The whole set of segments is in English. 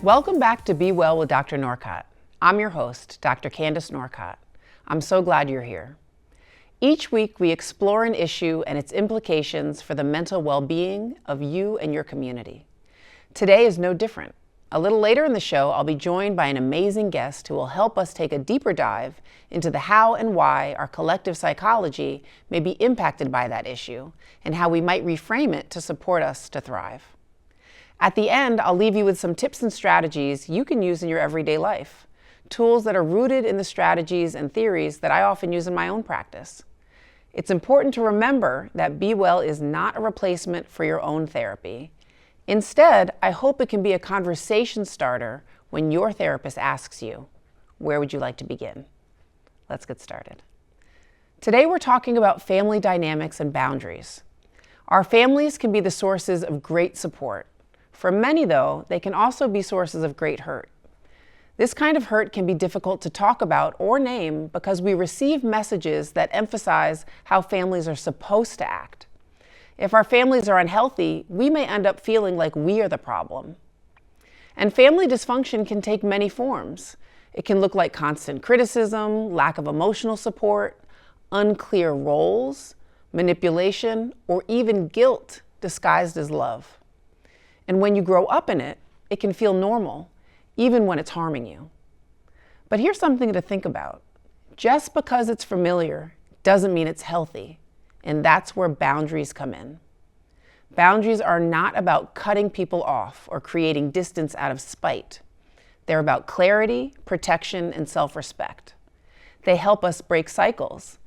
Welcome back to Be Well with Dr. Norcott. I'm your host, Dr. Candace Norcott. I'm so glad you're here. Each week, we explore an issue and its implications for the mental well-being of you and your community. Today is no different. A little later in the show, I'll be joined by an amazing guest who will help us take a deeper dive into the how and why our collective psychology may be impacted by that issue and how we might reframe it to support us to thrive. At the end, I'll leave you with some tips and strategies you can use in your everyday life, tools that are rooted in the strategies and theories that I often use in my own practice. It's important to remember that Be Well is not a replacement for your own therapy. Instead, I hope it can be a conversation starter when your therapist asks you, where would you like to begin? Let's get started. Today, we're talking about family dynamics and boundaries. Our families can be the sources of great support. For many, though, they can also be sources of great hurt. This kind of hurt can be difficult to talk about or name because we receive messages that emphasize how families are supposed to act. If our families are unhealthy, we may end up feeling like we are the problem. And family dysfunction can take many forms. It can look like constant criticism, lack of emotional support, unclear roles, manipulation, or even guilt disguised as love. And when you grow up in it, it can feel normal, even when it's harming you. But here's something to think about. Just because it's familiar doesn't mean it's healthy, and that's where boundaries come in. Boundaries are not about cutting people off or creating distance out of spite. They're about clarity, protection, and self-respect. They help us break cycles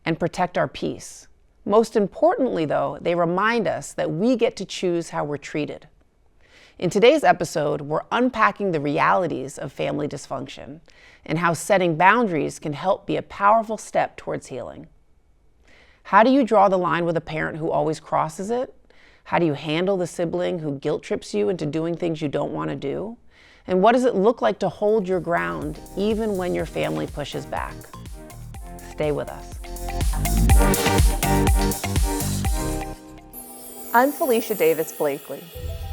and protect our peace. Most importantly, though, they remind us that we get to choose how we're treated. In today's episode, we're unpacking the realities of family dysfunction and how setting boundaries can help be a powerful step towards healing. How do you draw the line with a parent who always crosses it? How do you handle the sibling who guilt trips you into doing things you don't want to do? And what does it look like to hold your ground even when your family pushes back? Stay with us. I'm Felicia Davis Blakely.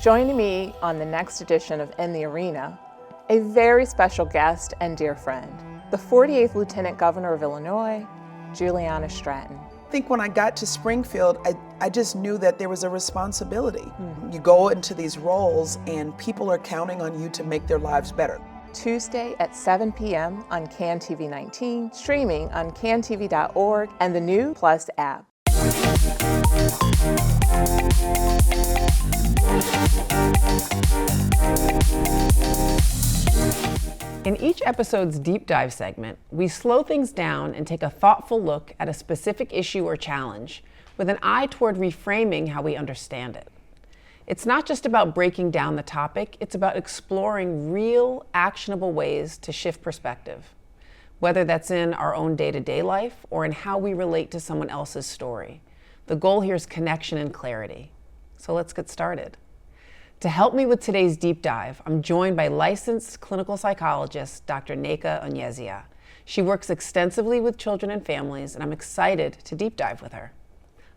Joining me on the next edition of In the Arena, a very special guest and dear friend, the 48th Lieutenant Governor of Illinois, Juliana Stratton. I think when I got to Springfield, I just knew that there was a responsibility. You go into these roles and people are counting on you to make their lives better. Tuesday at 7 p.m. on CAN TV 19, streaming on cantv.org and the new Plus app. In each episode's deep dive segment, we slow things down and take a thoughtful look at a specific issue or challenge with an eye toward reframing how we understand it. It's not just about breaking down the topic, it's about exploring real, actionable ways to shift perspective, whether that's in our own day-to-day life or in how we relate to someone else's story. The goal here is connection and clarity. So let's get started. To help me with today's deep dive, I'm joined by licensed clinical psychologist, Dr. Nneka Onyezia. She works extensively with children and families, and I'm excited to deep dive with her.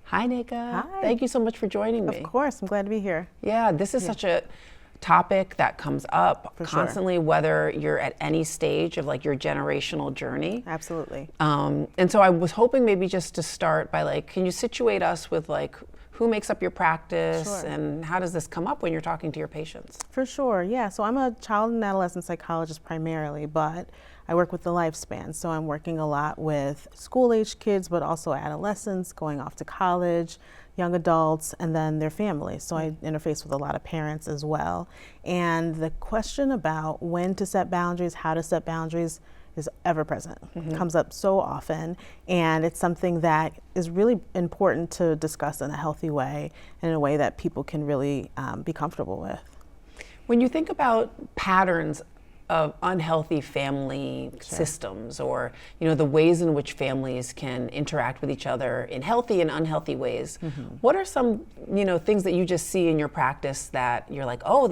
Hi, Nneka. Hi. Thank you so much for joining me. Of course, I'm glad to be here. Yeah, this is such a topic that comes up constantly, whether you're at any stage of like your generational journey. Absolutely. And so I was hoping maybe just to start by like, can you situate us with like, who makes up your practice and how does this come up when you're talking to your patients? For sure, yeah. So I'm a child and adolescent psychologist primarily, but I work with the lifespan. So I'm working a lot with school-age kids, but also adolescents going off to college, young adults, and then their families. So I interface with a lot of parents as well. And the question about when to set boundaries, how to set boundaries, is ever present. Comes up so often, and it's something that is really important to discuss in a healthy way and in a way that people can really be comfortable with. When you think about patterns of unhealthy family systems, or the ways in which families can interact with each other in healthy and unhealthy ways, what are some things that you just see in your practice that you're like, oh,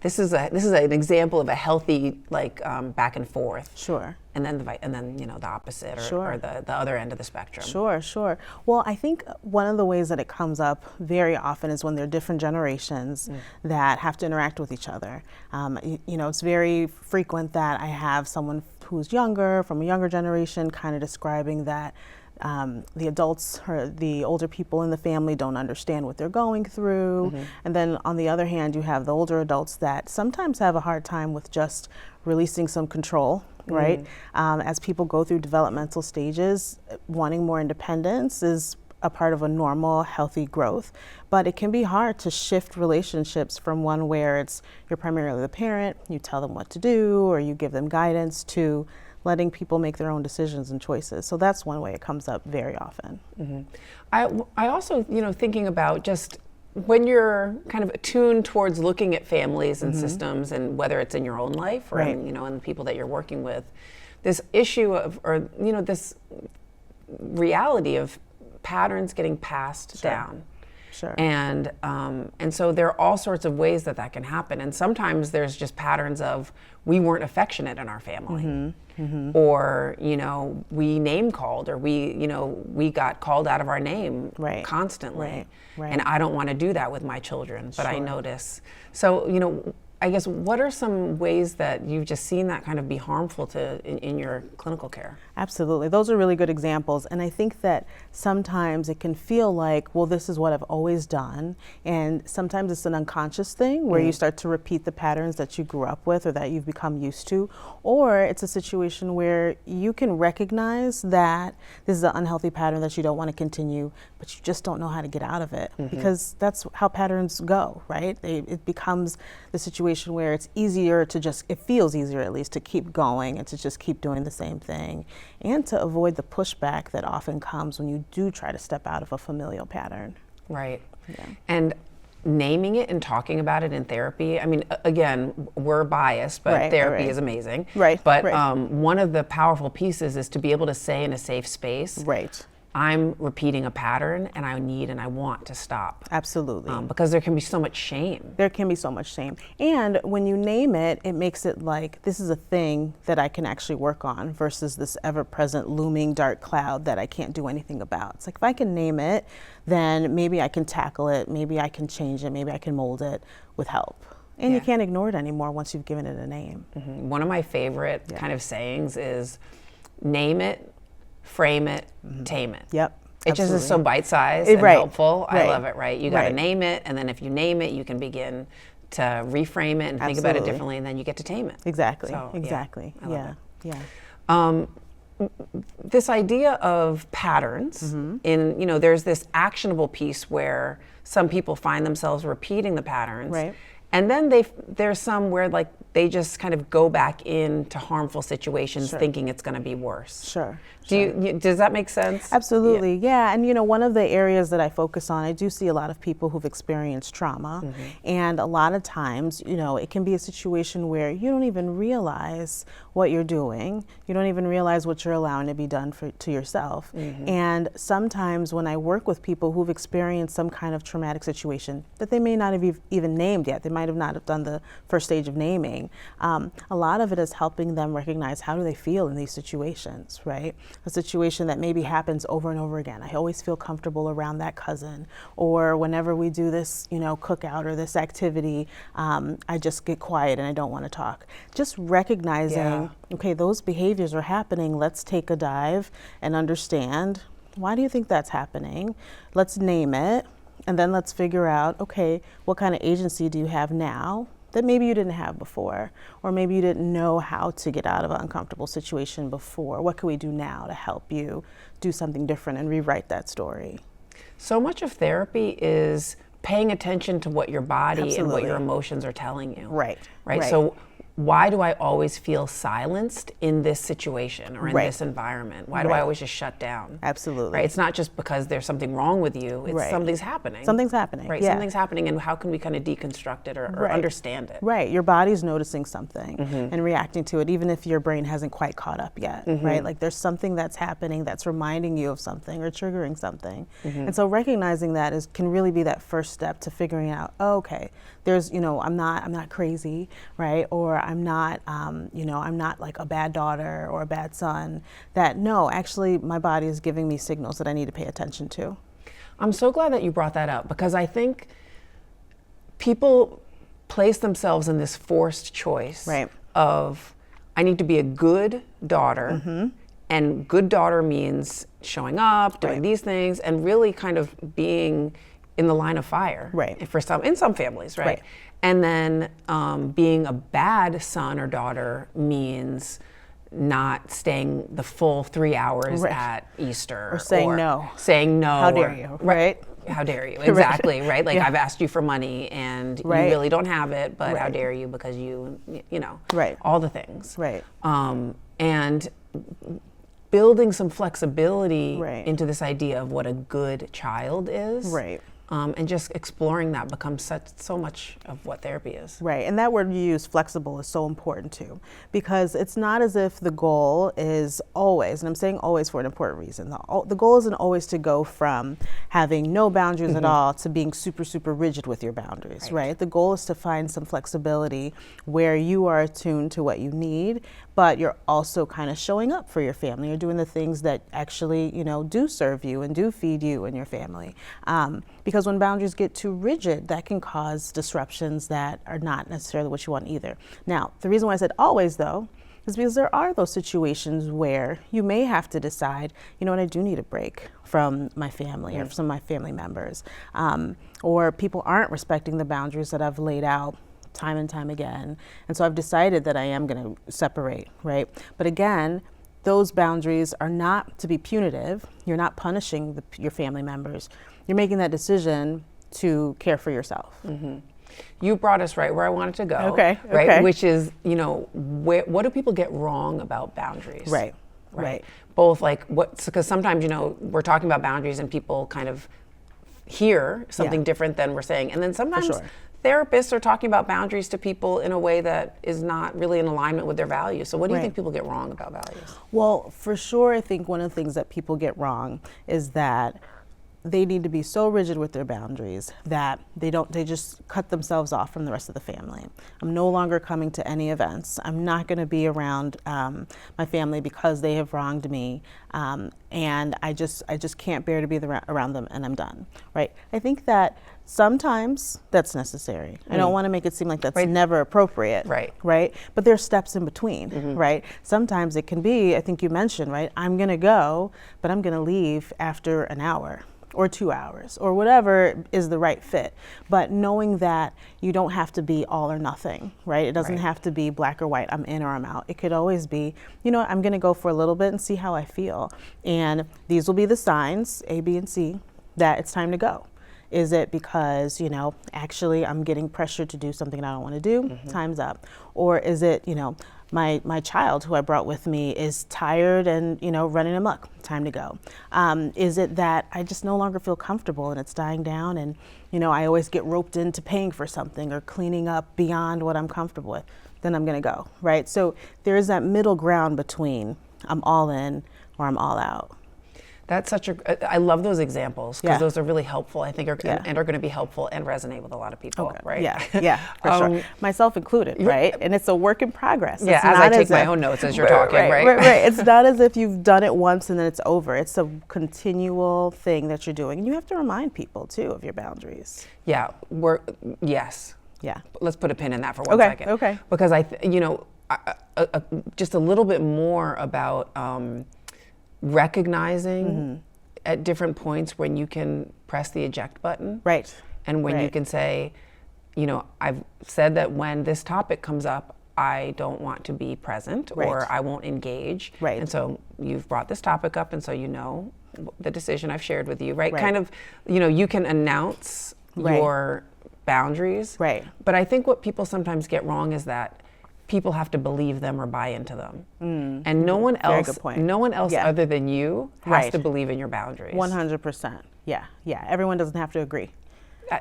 this is an example of a healthy back and forth. Sure. And then the opposite or the other end of the spectrum. Sure. Well, I think one of the ways that it comes up very often is when there are different generations that have to interact with each other. It's very frequent that I have someone who's younger, from a younger generation, kind of describing that the adults or the older people in the family don't understand what they're going through. And then on the other hand, you have the older adults that sometimes have a hard time with just releasing some control, right? As people go through developmental stages, wanting more independence is a part of a normal, healthy growth. But it can be hard to shift relationships from one where you're primarily the parent, you tell them what to do, or you give them guidance, to letting people make their own decisions and choices. So that's one way it comes up very often. I also, thinking about just when you're kind of attuned towards looking at families and systems, and whether it's in your own life or in the people that you're working with, this issue of, this reality of patterns getting passed down. Sure. And so there are all sorts of ways that can happen. And sometimes there's just patterns of, we weren't affectionate in our family, or we name called, or we got called out of our name constantly. Right. And I don't want to do that with my children, but I notice. So I guess, what are some ways that you've just seen that kind of be harmful in your clinical care? Absolutely. Those are really good examples. And I think that sometimes it can feel like, well, this is what I've always done. And sometimes it's an unconscious thing where you start to repeat the patterns that you grew up with or that you've become used to. Or it's a situation where you can recognize that this is an unhealthy pattern that you don't want to continue, but you just don't know how to get out of it. Because that's how patterns go, right? It becomes the situation where it feels easier at least, to keep going and to just keep doing the same thing, and to avoid the pushback that often comes when you do try to step out of a familial pattern. Right. Yeah. And naming it and talking about it in therapy, I mean, again, we're biased, but therapy is amazing. Right. But one of the powerful pieces is to be able to say in a safe space, I'm repeating a pattern and I want to stop. Absolutely. Because there can be so much shame. There can be so much shame. And when you name it, it makes it like this is a thing that I can actually work on, versus this ever-present looming dark cloud that I can't do anything about. It's like, if I can name it, then maybe I can tackle it, maybe I can change it, maybe I can mold it with help. And you can't ignore it anymore once you've given it a name. One of my favorite kind of sayings is, name it, frame it, tame it. Yep. It just is so bite-sized and helpful. I love it, right? You got to name it, and then if you name it, you can begin to reframe it and think about it differently, and then you get to tame it. Exactly. So, exactly. I love it. Yeah. This idea of patterns, there's this actionable piece where some people find themselves repeating the patterns. Right. And then there's some where they just kind of go back into harmful situations thinking it's going to be worse. Sure. Does that make sense? Absolutely, yeah. And one of the areas that I focus on, I do see a lot of people who've experienced trauma, and a lot of times, it can be a situation where you don't even realize what you're doing. You don't even realize what you're allowing to be done to yourself. And sometimes when I work with people who've experienced some kind of traumatic situation that they may not have even named yet, they might have not have done the first stage of naming, a lot of it is helping them recognize, how do they feel in these situations, right? A situation that maybe happens over and over again. I always feel comfortable around that cousin, or whenever we do this, cookout or this activity, I just get quiet and I don't want to talk. Just recognizing, okay, those behaviors are happening. Let's take a dive and understand, why do you think that's happening? Let's name it, and then let's figure out, okay, what kind of agency do you have now that maybe you didn't have before, or maybe you didn't know how to get out of an uncomfortable situation before. What can we do now to help you do something different and rewrite that story? So much of therapy is paying attention to what your body and what your emotions are telling you. Right. So why do I always feel silenced in this situation or in this environment? Why do I always just shut down? Absolutely. Right? It's not just because there's something wrong with you, it's something's happening. Something's happening. Right, yeah. something's happening, and how can we kind of deconstruct it or understand it? Right, your body's noticing something and reacting to it, even if your brain hasn't quite caught up yet, right? Like there's something that's happening that's reminding you of something or triggering something. And so recognizing that can really be that first step to figuring out, oh, okay, there's, I'm not crazy, right? Or I'm not, I'm not like a bad daughter or a bad son. That no, actually my body is giving me signals that I need to pay attention to. I'm so glad that you brought that up, because I think people place themselves in this forced choice of, I need to be a good daughter, and good daughter means showing up, doing these things, and really kind of being in the line of fire for in some families, right? And then being a bad son or daughter means not staying the full 3 hours at Easter. Or saying no. Saying no. How dare you, right? How dare you, exactly, right? Like I've asked you for money and you really don't have it, but how dare you because you know, all the things. Right. And building some flexibility into this idea of what a good child is. Right. And just exploring that becomes so much of what therapy is. Right, and that word you use, flexible, is so important too, because it's not as if the goal is always, and I'm saying always for an important reason, the goal isn't always to go from having no boundaries at all to being super, super rigid with your boundaries, right? The goal is to find some flexibility where you are attuned to what you need, but you're also kind of showing up for your family. You're doing the things that actually, do serve you and do feed you and your family. Because when boundaries get too rigid, that can cause disruptions that are not necessarily what you want either. Now, the reason why I said always, though, is because there are those situations where you may have to decide, I do need a break from my family or from some of my family members. Or people aren't respecting the boundaries that I've laid out time and time again. And so I've decided that I am going to separate, right? But again, those boundaries are not to be punitive. You're not punishing your family members. You're making that decision to care for yourself. You brought us right where I wanted to go. Okay. Right, which is, what do people get wrong about boundaries? Right. Both because sometimes, we're talking about boundaries and people kind of hear something different than we're saying. And then sometimes therapists are talking about boundaries to people in a way that is not really in alignment with their values. So what do you think people get wrong about values? Well, for sure, I think one of the things that people get wrong is that they need to be so rigid with their boundaries that they just cut themselves off from the rest of the family. I'm no longer coming to any events. I'm not going to be around my family because they have wronged me, and I just can't bear to be around them, and I'm done. Right? I think that sometimes that's necessary. I don't want to make it seem like that's never appropriate. Right? But there's steps in between. Right? Sometimes it can be, I think you mentioned, right? I'm going to go, but I'm going to leave after an hour or 2 hours or whatever is the right fit. But knowing that you don't have to be all or nothing, right? It doesn't have to be black or white, I'm in or I'm out. It could always be, I'm going to go for a little bit and see how I feel. And these will be the signs, A, B, and C, that it's time to go. Is it because, actually I'm getting pressured to do something I don't want to do? Time's up. Or is it, my child who I brought with me is tired and, running amok, time to go. Is it that I just no longer feel comfortable and it's dying down and, I always get roped into paying for something or cleaning up beyond what I'm comfortable with? Then I'm going to go, right? So there is that middle ground between I'm all in or I'm all out. That's I love those examples because those are really helpful, I think, and are going to be helpful and resonate with a lot of people, right? Yeah, for sure. Myself included, right? And it's a work in progress. Yeah, as I take my own notes as you're talking, right? Right. It's not as if you've done it once and then it's over. It's a continual thing that you're doing. And you have to remind people, too, of your boundaries. Yeah, yes. Yeah. Let's put a pin in that for 1 second. Okay. Because just a little bit more about recognizing at different points when you can press the eject button. Right. And when you can say, I've said that when this topic comes up, I don't want to be present or I won't engage. Right. And so you've brought this topic up and so the decision I've shared with you, right? Kind of, you can announce your boundaries. Right. But I think what people sometimes get wrong is that people have to believe them or buy into them. And no one Very else, good point. no one else Yeah. other than you has Right. to believe in your boundaries. 100%. Yeah. Everyone doesn't have to agree.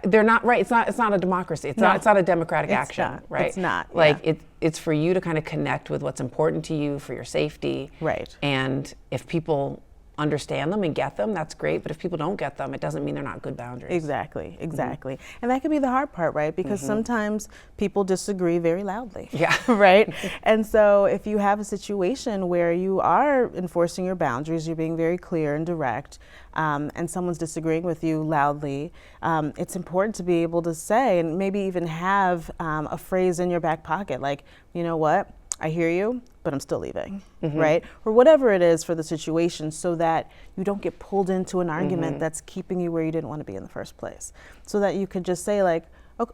They're not right. It's not a democracy. It's No. not a democratic It's action, not. right? It's not, Like yeah. it's for you to kind of connect with what's important to you for your safety. Right. And if people understand them and get them, that's great. But if people don't get them, it doesn't mean they're not good boundaries. Exactly. And that can be the hard part, right? Because sometimes people disagree very loudly. Yeah. Right? And so if you have a situation where you are enforcing your boundaries, you're being very clear and direct, and someone's disagreeing with you loudly, it's important to be able to say, and maybe even have a phrase in your back pocket, like, you know what? I hear you, but I'm still leaving, right? Or whatever it is for the situation, so that you don't get pulled into an argument that's keeping you where you didn't want to be in the first place. So that you could just say like,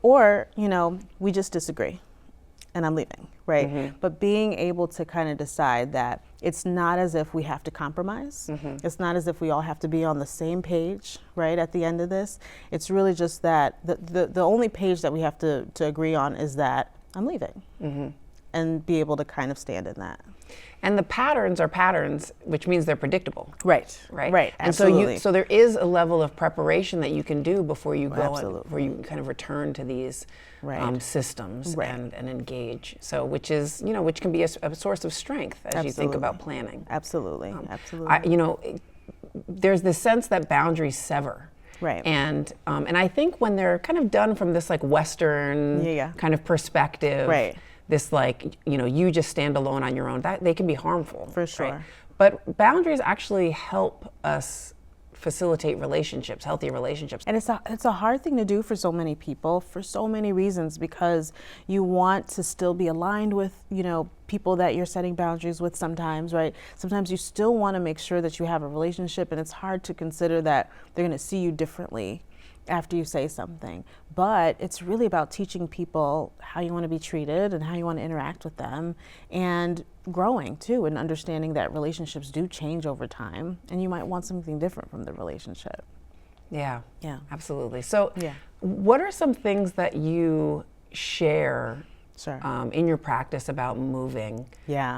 or, we just disagree and I'm leaving, right? But being able to kind of decide that it's not as if we have to compromise. It's not as if we all have to be on the same page, right, at the end of this. It's really just that the only page that we have to agree on is that I'm leaving. And be able to kind of stand in that. And the patterns are patterns, which means they're predictable. Right. Right. And Absolutely. so there is a level of preparation that you can do before you go and Absolutely. before you kind of return to these systems Right. and engage. So which can be a source of strength as you think about planning. Absolutely. There's this sense that boundaries sever. Right. And I think when they're kind of done from this like Western kind of perspective, Right. this like, you just stand alone on your own, that they can be harmful. For sure. Right? But boundaries actually help us facilitate relationships, healthy relationships. And it's a hard thing to do for so many people for so many reasons, because you want to still be aligned with, people that you're setting boundaries with sometimes, right? Sometimes you still want to make sure that you have a relationship, and it's hard to consider that they're going to see you differently after you say something. But it's really about teaching people how you want to be treated and how you want to interact with them, and growing too, and understanding that relationships do change over time, and you might want something different from the relationship. Yeah, Yeah. absolutely. So Yeah. what are some things that you share Sure. in your practice about moving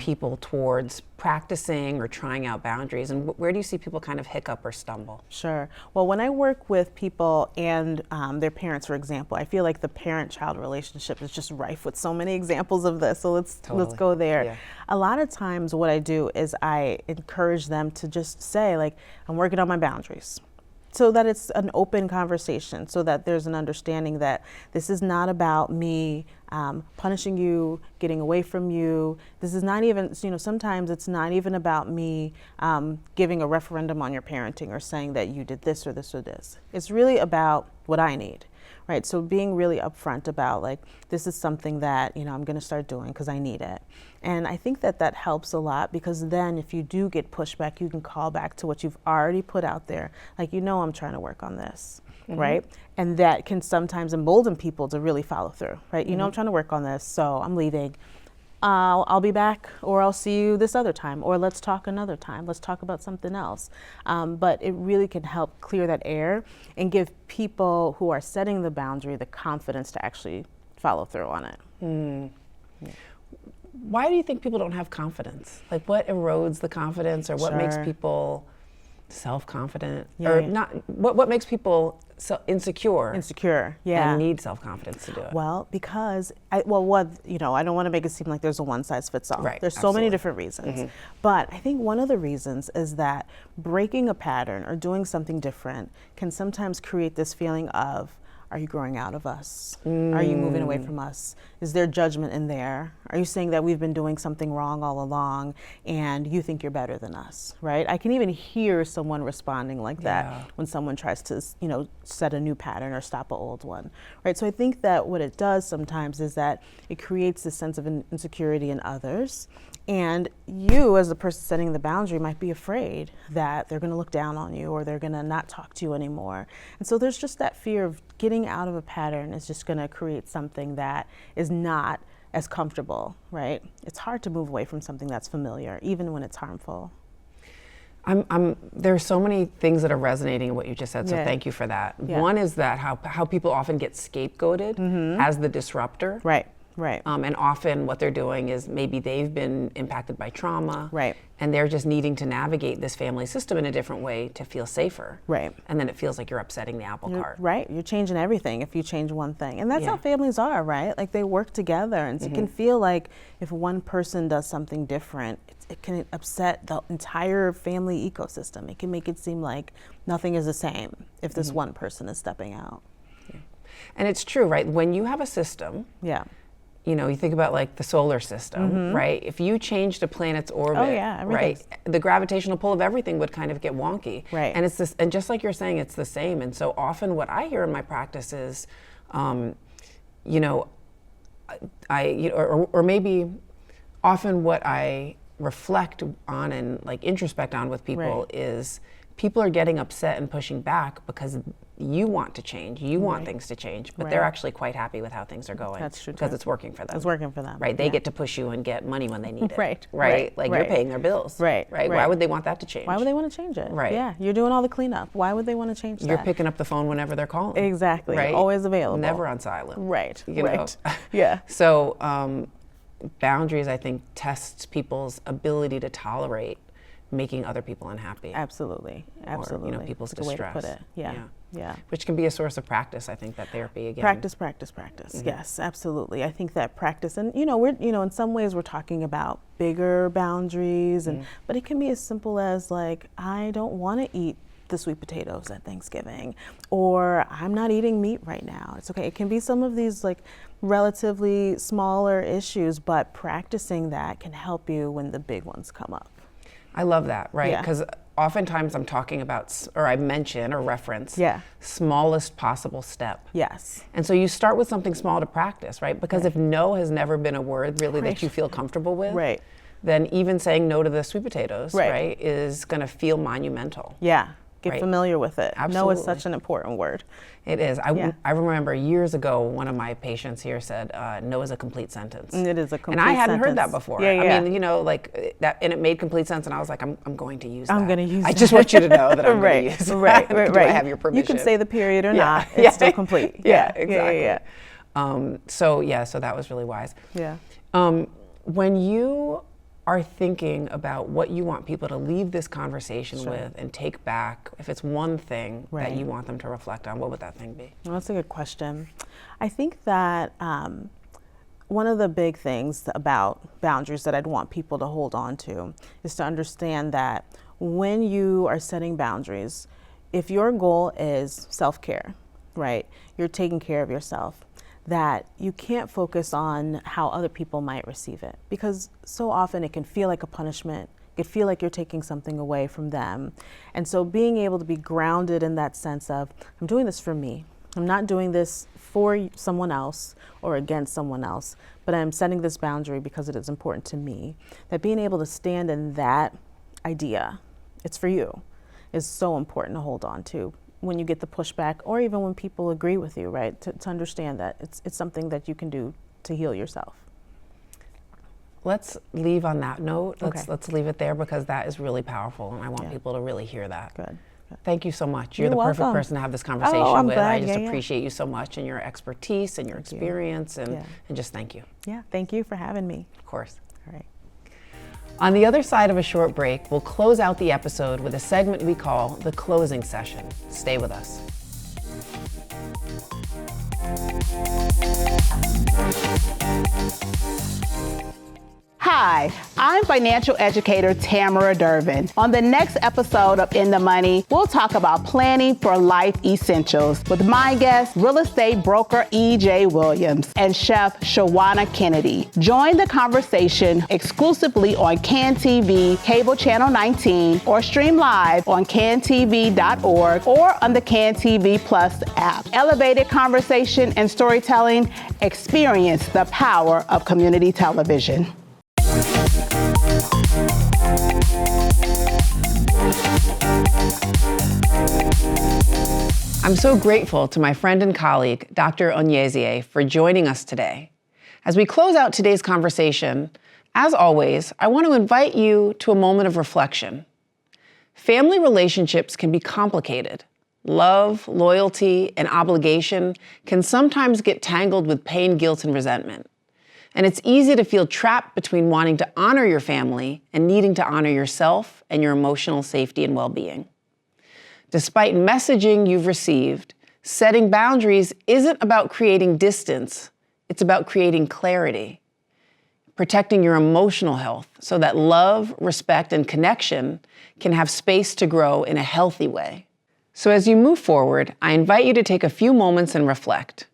people towards practicing or trying out boundaries? And where do you see people kind of hiccup or stumble? Sure. Well, when I work with people and their parents, for example, I feel like the parent-child relationship is just rife with so many examples of this. So let's go there. Yeah. A lot of times what I do is I encourage them to just say, like, I'm working on my boundaries. So that it's an open conversation, so that there's an understanding that this is not about me punishing you, getting away from you. This is not even, sometimes it's not even about me giving a referendum on your parenting or saying that you did this or this or this. It's really about what I need, right? So being really upfront about, like, this is something that, I'm going to start doing because I need it. And I think that helps a lot, because then if you do get pushback, you can call back to what you've already put out there. Like, I'm trying to work on this, right? And that can sometimes embolden people to really follow through, right? I'm trying to work on this, so I'm leaving. I'll be back, or I'll see you this other time, or let's talk another time. Let's talk about something else. But it really can help clear that air and give people who are setting the boundary the confidence to actually follow through on it. Yeah. Why do you think people don't have confidence? Like, what erodes the confidence, or what makes people self-confident, or not? What makes people insecure? Insecure, and need self-confidence to do it. Well, because I don't want to make it seem like there's a one-size-fits-all. Right, there's so many different reasons, but I think one of the reasons is that breaking a pattern or doing something different can sometimes create this feeling of, are you growing out of us? Are you moving away from us? Is there judgment in there? Are you saying that we've been doing something wrong all along and you think you're better than us, right? I can even hear someone responding like that when someone tries to, set a new pattern or stop an old one, right? So I think that what it does sometimes is that it creates this sense of insecurity in others. And you, as the person setting the boundary, might be afraid that they're going to look down on you, or they're going to not talk to you anymore. And so there's just that fear of getting out of a pattern is just going to create something that is not as comfortable, right? It's hard to move away from something that's familiar, even when it's harmful. There's so many things that are resonating in what you just said, so thank you for that. One is that how people often get scapegoated as the disruptor. Right. Right. And often what they're doing is maybe they've been impacted by trauma. Right. And they're just needing to navigate this family system in a different way to feel safer. Right. And then it feels like you're upsetting the apple cart. Right. You're changing everything if you change one thing. And that's how families are, right? Like they work together. And so it can feel like if one person does something different, it can upset the entire family ecosystem. It can make it seem like nothing is the same if this one person is stepping out. Yeah. And it's true, right? When you have a system, Yeah. you know, you think about like the solar system, right? If you changed a planet's orbit, right, the gravitational pull of everything would kind of get wonky. Right. And it's this, and just like you're saying, it's the same. And so often what I hear in my practice is, you know, or maybe often what I reflect on and like introspect on with people is people are getting upset and pushing back because you want to change, you want things to change, but they're actually quite happy with how things are going. That's true. Because it's working for them. It's working for them. Right, they get to push you and get money when they need it. Right. Like you're paying their bills. Right. Why would they want that to change? Why would they want to change it? Right. Yeah, you're doing all the cleanup. Why would they want to change that? You're picking up the phone whenever they're calling. Exactly. Right? Always available. Never on silent. Right. You know? Yeah. So boundaries, I think, tests people's ability to tolerate making other people unhappy. Absolutely. Or, you know, people's That's a distress. way to put it. Yeah. Which can be a source of practice, I think, that therapy again. Practice. Yes, absolutely. I think that practice, and in some ways we're talking about bigger boundaries, but it can be as simple as like, I don't want to eat the sweet potatoes at Thanksgiving, or I'm not eating meat right now. It's okay. It can be some of these like relatively smaller issues, but practicing that can help you when the big ones come up. I love that, right? Yeah. Because oftentimes I'm talking about, or I mention or reference, smallest possible step. Yes. And so you start with something small to practice, right? Because if no has never been a word really that you feel comfortable with, then even saying no to the sweet potatoes, right, is going to feel monumental. Yeah. Get familiar with it. Absolutely. No is such an important word. It is. I remember years ago, one of my patients here said, no is a complete sentence. It is a complete sentence. And I hadn't heard that before. Yeah. I mean, like that, and it made complete sense. And I was like, I'm going to use that. I'm going to use that. I just want you to know that I'm going to use that. Right. Do I have your permission? You can say the period or not. It's still complete. Exactly. Yeah. So that was really wise. Yeah. When you are thinking about what you want people to leave this conversation with and take back, if it's one thing that you want them to reflect on, what would that thing be? Well, that's a good question. I think that one of the big things about boundaries that I'd want people to hold on to is to understand that when you are setting boundaries, if your goal is self-care, right, you're taking care of yourself, that you can't focus on how other people might receive it, because so often it can feel like a punishment. It can feel like you're taking something away from them. And so being able to be grounded in that sense of, I'm doing this for me. I'm not doing this for someone else or against someone else, but I'm setting this boundary because it is important to me. That being able to stand in that idea, it's for you, is so important to hold on to when you get the pushback, or even when people agree with you, right? To understand that it's something that you can do to heal yourself. Let's leave on that note. Okay. Let's leave it there, because that is really powerful, and I want people to really hear that. Good. Thank you so much. You're the welcome. perfect person to have this conversation I'm with. glad. I just Yeah. appreciate you so much, and your expertise and your experience, and just thank you. Yeah, thank you for having me. Of course. All right. On the other side of a short break, we'll close out the episode with a segment we call the closing session. Stay with us. Hi, I'm financial educator Tamara Durbin. On the next episode of In the Money, we'll talk about planning for life essentials with my guest, real estate broker E.J. Williams and chef Shawana Kennedy. Join the conversation exclusively on CAN-TV, cable channel 19, or stream live on cantv.org or on the CAN-TV Plus app. Elevated conversation and storytelling. Experience the power of community television. I'm so grateful to my friend and colleague, Dr. Onyezia, for joining us today. As we close out today's conversation, as always, I want to invite you to a moment of reflection. Family relationships can be complicated. Love, loyalty, and obligation can sometimes get tangled with pain, guilt, and resentment. And it's easy to feel trapped between wanting to honor your family and needing to honor yourself and your emotional safety and well-being. Despite messaging you've received, setting boundaries isn't about creating distance, it's about creating clarity, protecting your emotional health so that love, respect, and connection can have space to grow in a healthy way. So as you move forward, I invite you to take a few moments and reflect.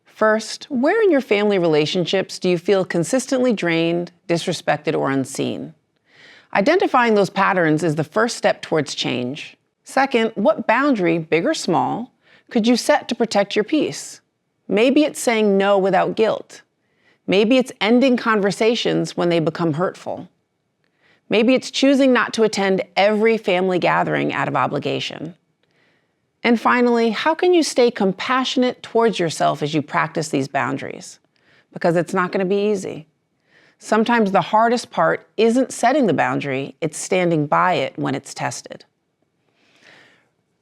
First, where in your family relationships do you feel consistently drained, disrespected, or unseen? Identifying those patterns is the first step towards change. Second, what boundary, big or small, could you set to protect your peace? Maybe it's saying no without guilt. Maybe it's ending conversations when they become hurtful. Maybe it's choosing not to attend every family gathering out of obligation. And finally, how can you stay compassionate towards yourself as you practice these boundaries? Because it's not going to be easy. Sometimes the hardest part isn't setting the boundary, it's standing by it when it's tested.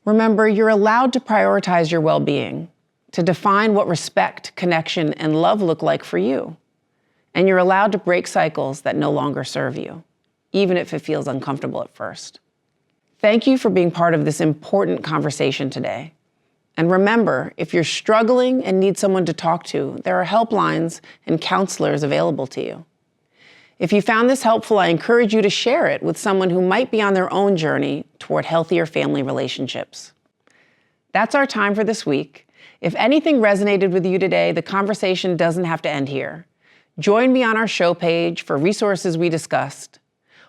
Remember, you're allowed to prioritize your well-being, to define what respect, connection, and love look like for you. And you're allowed to break cycles that no longer serve you, even if it feels uncomfortable at first. Thank you for being part of this important conversation today. And remember, if you're struggling and need someone to talk to, there are helplines and counselors available to you. If you found this helpful, I encourage you to share it with someone who might be on their own journey toward healthier family relationships. That's our time for this week. If anything resonated with you today, the conversation doesn't have to end here. Join me on our show page for resources we discussed.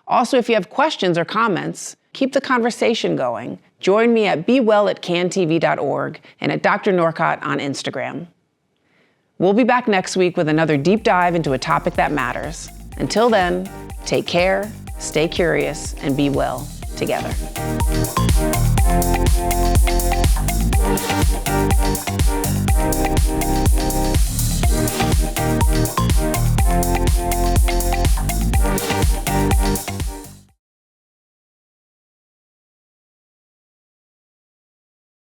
Also, if you have questions or comments, keep the conversation going. Join me at bewell@cantv.org and at Dr. Norcott on Instagram. We'll be back next week with another deep dive into a topic that matters. Until then, take care, stay curious, and be well together.